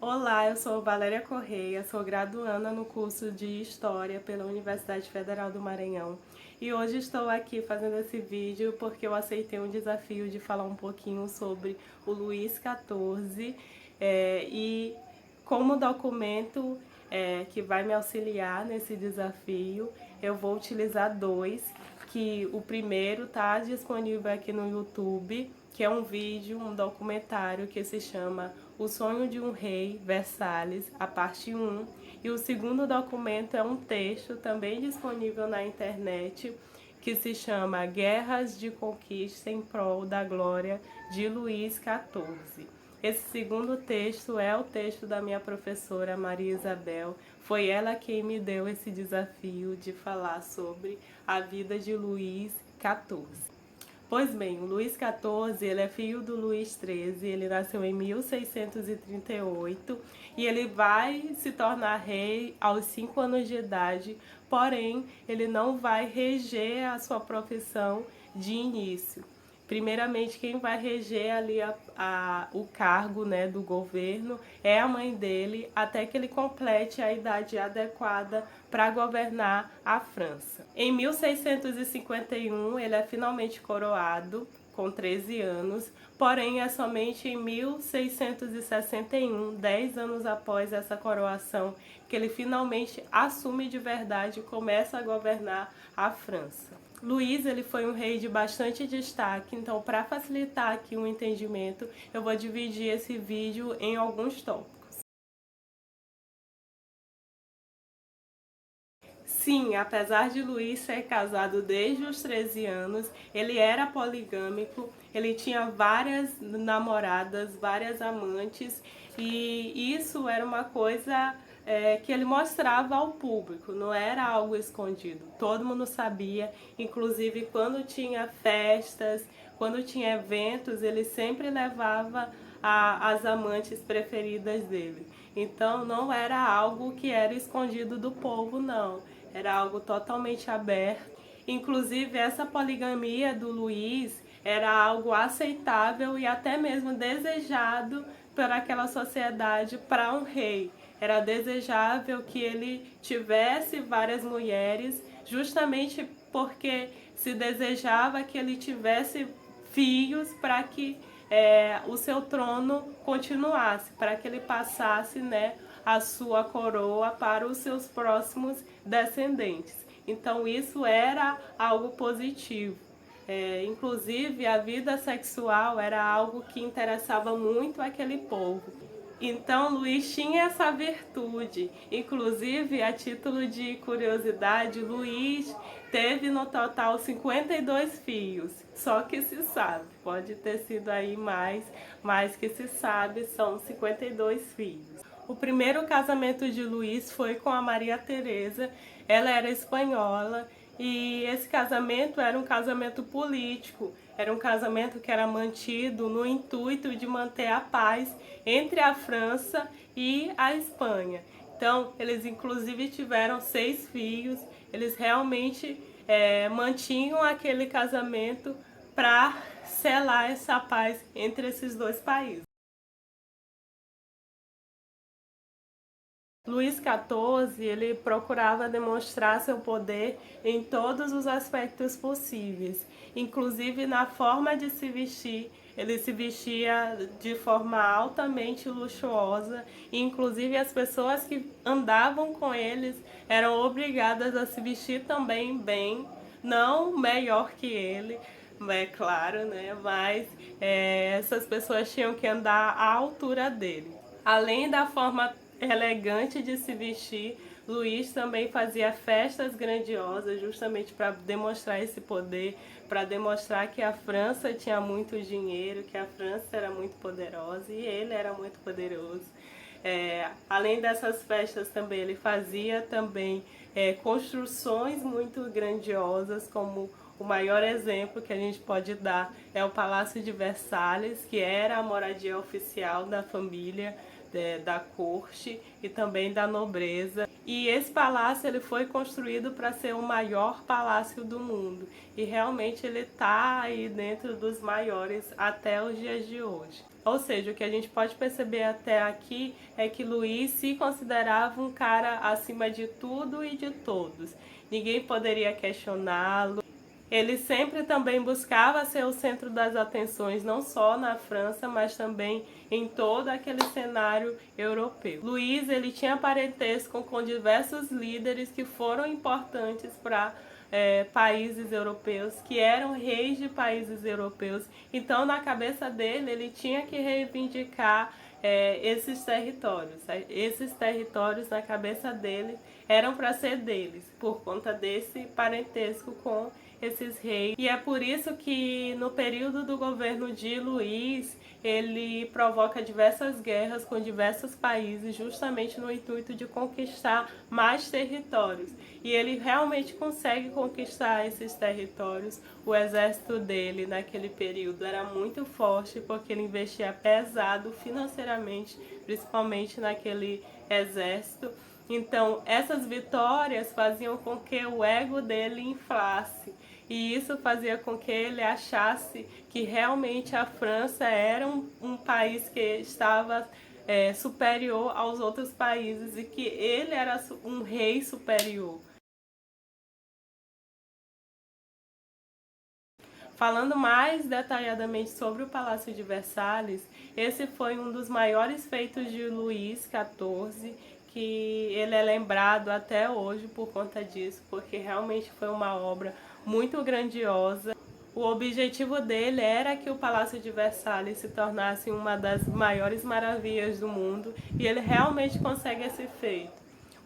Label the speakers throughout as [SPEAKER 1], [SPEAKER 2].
[SPEAKER 1] Olá, eu sou Valéria Correia, sou graduanda no curso de História pela Universidade Federal do Maranhão e hoje estou aqui fazendo esse vídeo porque eu aceitei um desafio de falar um pouquinho sobre o Luís XIV e como documento que vai me auxiliar nesse desafio, eu vou utilizar dois, que o primeiro está disponível aqui no YouTube, que é um vídeo, um documentário que se chama O Sonho de um Rei, Versalhes, a parte 1. E o segundo documento é um texto também disponível na internet, que se chama Guerras de Conquista em Prol da Glória de Luís XIV. Esse segundo texto é o texto da minha professora Maria Isabel. Foi ela quem me deu esse desafio de falar sobre a vida de Luís XIV. Pois bem, o Luís XIV, ele é filho do Luís XIII, ele nasceu em 1638 e ele vai se tornar rei aos 5 anos de idade, porém, ele não vai reger a sua profissão de início. Primeiramente, quem vai reger ali o cargo, né, do governo é a mãe dele, até que ele complete a idade adequada para governar a França. Em 1651, ele é finalmente coroado, com 13 anos, porém é somente em 1661, 10 anos após essa coroação, que ele finalmente assume de verdade e começa a governar a França. Luís, ele foi um rei de bastante destaque, então para facilitar aqui o entendimento, eu vou dividir esse vídeo em alguns tópicos. Sim, apesar de Luís ser casado desde os 13 anos, ele era poligâmico, ele tinha várias namoradas, várias amantes, e isso era uma coisa que ele mostrava ao público, não era algo escondido. Todo mundo sabia, inclusive quando tinha festas, quando tinha eventos, ele sempre levava as amantes preferidas dele. Então não era algo que era escondido do povo, não. Era algo totalmente aberto. Inclusive, essa poligamia do Luís era algo aceitável e até mesmo desejado por aquela sociedade para um rei. Era desejável que ele tivesse várias mulheres, justamente porque se desejava que ele tivesse filhos para que o seu trono continuasse, para que ele passasse, né, a sua coroa para os seus próximos descendentes. Então isso era algo positivo. Inclusive a vida sexual era algo que interessava muito aquele povo. Então Luís tinha essa virtude. Inclusive, a título de curiosidade, Luís teve no total 52 filhos. Só que se sabe, pode ter sido aí mais, mas que se sabe são 52 filhos. O primeiro casamento de Luís foi com a Maria Teresa. Ela era espanhola e esse casamento era um casamento político. Era um casamento que era mantido no intuito de manter a paz entre a França e a Espanha. Então, eles inclusive tiveram 6 filhos. Eles realmente mantinham aquele casamento para selar essa paz entre esses dois países. Luís XIV, ele procurava demonstrar seu poder em todos os aspectos possíveis, inclusive na forma de se vestir. Ele se vestia de forma altamente luxuosa e inclusive as pessoas que andavam com eles eram obrigadas a se vestir também bem, não melhor que ele, é claro, né? Mas essas pessoas tinham que andar à altura dele. Além da forma elegante de se vestir, Luís também fazia festas grandiosas justamente para demonstrar esse poder, para demonstrar que a França tinha muito dinheiro, que a França era muito poderosa e ele era muito poderoso. Além dessas festas também, ele fazia também construções muito grandiosas, como o maior exemplo que a gente pode dar é o Palácio de Versalhes, que era a moradia oficial da família, da corte e também da nobreza. E esse palácio ele foi construído para ser o maior palácio do mundo. E realmente ele está aí dentro dos maiores até os dias de hoje. Ou seja, o que a gente pode perceber até aqui é que Luís se considerava um cara acima de tudo e de todos. Ninguém poderia questioná-lo. Ele sempre também buscava ser o centro das atenções, não só na França, mas também em todo aquele cenário europeu. Luís, ele tinha parentesco com diversos líderes que foram importantes para países europeus, que eram reis de países europeus. Então, na cabeça dele, ele tinha que reivindicar esses territórios. Esses territórios, na cabeça dele, eram para ser deles, por conta desse parentesco com esses reis. E é por isso que no período do governo de Luís, ele provoca diversas guerras com diversos países, justamente no intuito de conquistar mais territórios. E ele realmente consegue conquistar esses territórios. O exército dele naquele período era muito forte, porque ele investia pesado financeiramente, principalmente naquele exército. Então, essas vitórias faziam com que o ego dele inflasse. E isso fazia com que ele achasse que realmente a França era um país que estava superior aos outros países e que ele era um rei superior. Falando mais detalhadamente sobre o Palácio de Versalhes, esse foi um dos maiores feitos de Luís XIV, que ele é lembrado até hoje por conta disso, porque realmente foi uma obra muito grandiosa. O objetivo dele era que o Palácio de Versalhes se tornasse uma das maiores maravilhas do mundo, e ele realmente consegue esse feito.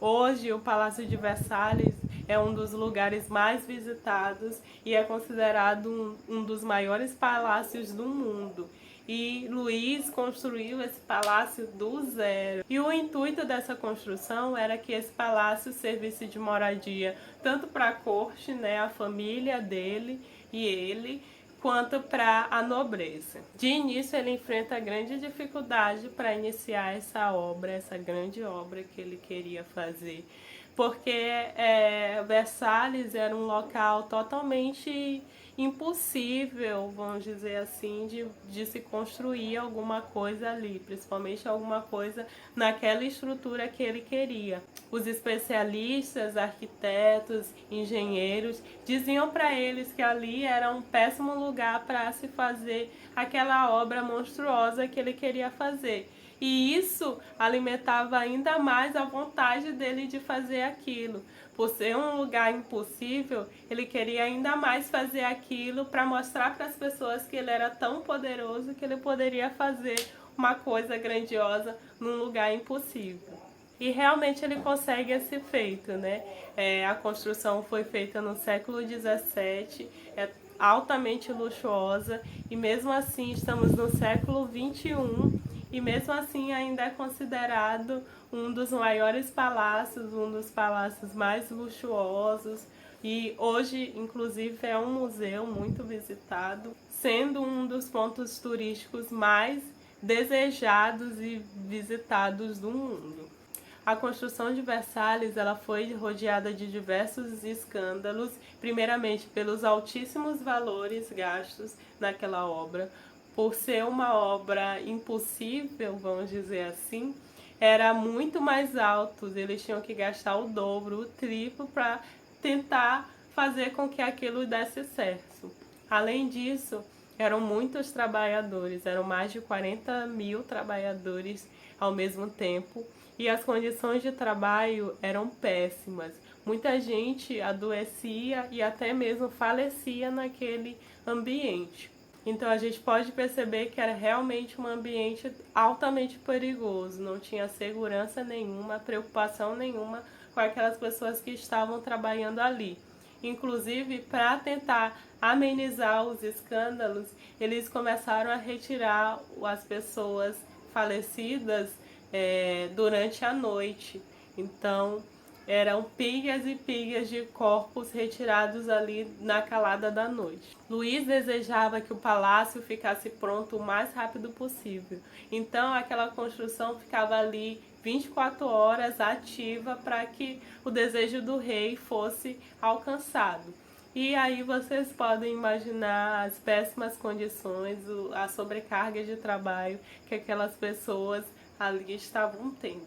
[SPEAKER 1] Hoje, o Palácio de Versalhes é um dos lugares mais visitados e é considerado um dos maiores palácios do mundo. E Luís construiu esse palácio do zero. E o intuito dessa construção era que esse palácio servisse de moradia tanto para a corte, né, a família dele e ele, quanto para a nobreza. De início, ele enfrenta grande dificuldade para iniciar essa obra, essa grande obra que ele queria fazer, porque Versalhes era um local totalmente impossível, vamos dizer assim, de se construir alguma coisa ali, principalmente alguma coisa naquela estrutura que ele queria. Os especialistas, arquitetos, engenheiros diziam para eles que ali era um péssimo lugar para se fazer aquela obra monstruosa que ele queria fazer. E isso alimentava ainda mais a vontade dele de fazer aquilo. Por ser um lugar impossível, ele queria ainda mais fazer aquilo para mostrar para as pessoas que ele era tão poderoso que ele poderia fazer uma coisa grandiosa num lugar impossível. E realmente ele consegue esse feito, né? A construção foi feita no século XVII, é altamente luxuosa, e mesmo assim estamos no século XXI, e mesmo assim ainda é considerado um dos maiores palácios, um dos palácios mais luxuosos, e hoje inclusive é um museu muito visitado, sendo um dos pontos turísticos mais desejados e visitados do mundo. A construção de Versalhes ela foi rodeada de diversos escândalos, primeiramente pelos altíssimos valores gastos naquela obra. Por ser uma obra impossível, vamos dizer assim, era muito mais alto, eles tinham que gastar o dobro, o triplo para tentar fazer com que aquilo desse certo. Além disso, eram muitos trabalhadores, eram mais de 40 mil trabalhadores ao mesmo tempo, e as condições de trabalho eram péssimas. Muita gente adoecia e até mesmo falecia naquele ambiente. Então a gente pode perceber que era realmente um ambiente altamente perigoso, não tinha segurança nenhuma, preocupação nenhuma com aquelas pessoas que estavam trabalhando ali. Inclusive, para tentar amenizar os escândalos, eles começaram a retirar as pessoas falecidas durante a noite. Então, eram pilhas e pilhas de corpos retirados ali na calada da noite. Luís desejava que o palácio ficasse pronto o mais rápido possível. Então, aquela construção ficava ali 24 horas ativa para que o desejo do rei fosse alcançado. E aí vocês podem imaginar as péssimas condições, a sobrecarga de trabalho que aquelas pessoas ali estavam tendo.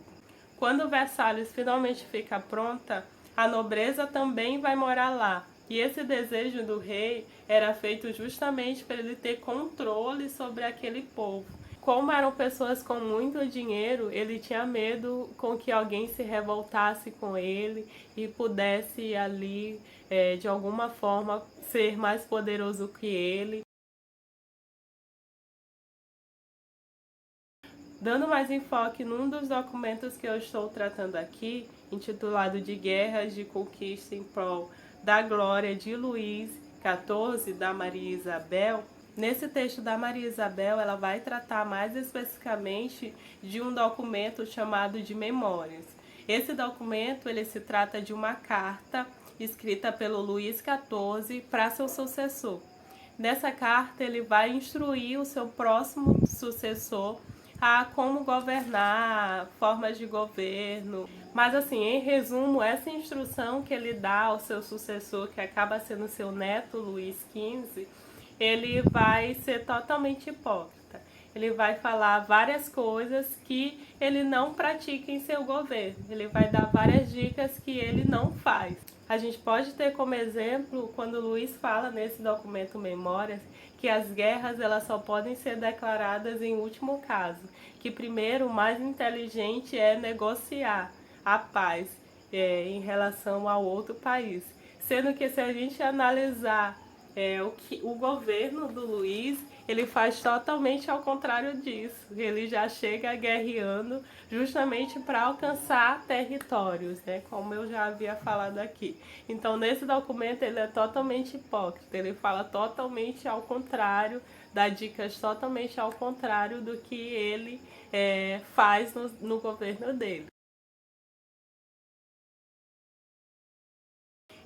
[SPEAKER 1] Quando Versalhes finalmente fica pronta, a nobreza também vai morar lá. E esse desejo do rei era feito justamente para ele ter controle sobre aquele povo. Como eram pessoas com muito dinheiro, ele tinha medo com que alguém se revoltasse com ele e pudesse ali, de alguma forma, ser mais poderoso que ele. Dando mais enfoque num dos documentos que eu estou tratando aqui, intitulado de Guerras de Conquista em Prol da Glória de Luís XIV, da Maria Isabel, nesse texto da Maria Isabel, ela vai tratar mais especificamente de um documento chamado de Memórias. Esse documento, ele se trata de uma carta escrita pelo Luís XIV para seu sucessor. Nessa carta, ele vai instruir o seu próximo sucessor a como governar, formas de governo. Mas assim, em resumo, essa instrução que ele dá ao seu sucessor, que acaba sendo seu neto, Luís XV, ele vai ser totalmente hipócrita. Ele vai falar várias coisas que ele não pratica em seu governo. Ele vai dar várias dicas que ele não faz. A gente pode ter como exemplo quando Luís fala nesse documento Memórias que as guerras elas só podem ser declaradas em último caso, que primeiro o mais inteligente é negociar a paz em relação ao outro país. Sendo que se a gente analisar o governo do Luís, ele faz totalmente ao contrário disso. Ele já chega guerreando justamente para alcançar territórios, né? Como eu já havia falado aqui. Então, nesse documento, ele é totalmente hipócrita. Ele fala totalmente ao contrário, dá dicas totalmente ao contrário do que ele faz no governo dele.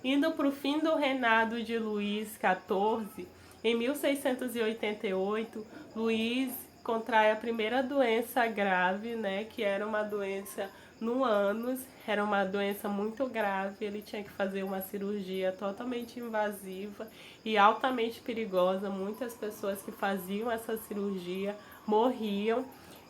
[SPEAKER 1] Indo para o fim do reinado de Luís XIV, em 1688, Luís contrai a primeira doença grave, né, que era uma doença no ânus, era uma doença muito grave, ele tinha que fazer uma cirurgia totalmente invasiva e altamente perigosa. Muitas pessoas que faziam essa cirurgia morriam.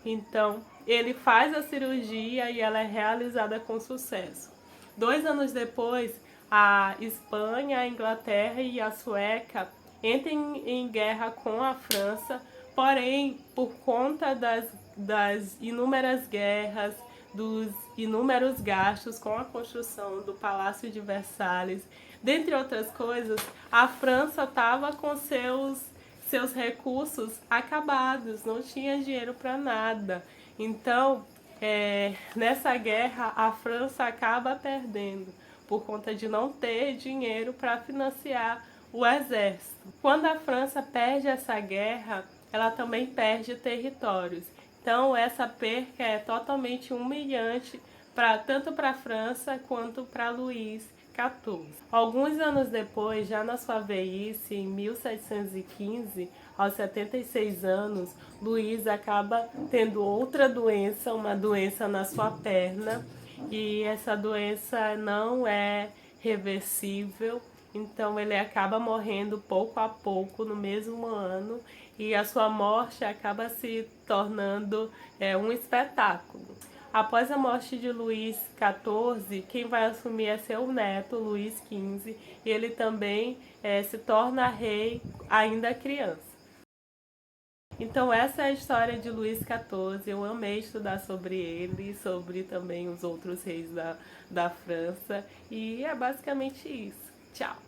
[SPEAKER 1] Então, ele faz a cirurgia e ela é realizada com sucesso. 2 anos depois, a Espanha, a Inglaterra e a Sueca entram em guerra com a França, porém, por conta das inúmeras guerras, dos inúmeros gastos com a construção do Palácio de Versalhes, dentre outras coisas, a França estava com seus recursos acabados, não tinha dinheiro para nada. Então, nessa guerra, a França acaba perdendo por conta de não ter dinheiro para financiar o exército. Quando a França perde essa guerra, ela também perde territórios. Então, essa perca é totalmente humilhante tanto para a França quanto para Luís XIV. Alguns anos depois, já na sua velhice, em 1715, aos 76 anos, Luís acaba tendo outra doença, uma doença na sua perna, e essa doença não é reversível, então ele acaba morrendo pouco a pouco no mesmo ano e a sua morte acaba se tornando um espetáculo. Após a morte de Luís XIV, quem vai assumir é seu neto, Luís XV, e ele também se torna rei ainda criança. Então essa é a história de Luís XIV, eu amei estudar sobre ele, sobre também os outros reis da França, e é basicamente isso. Tchau!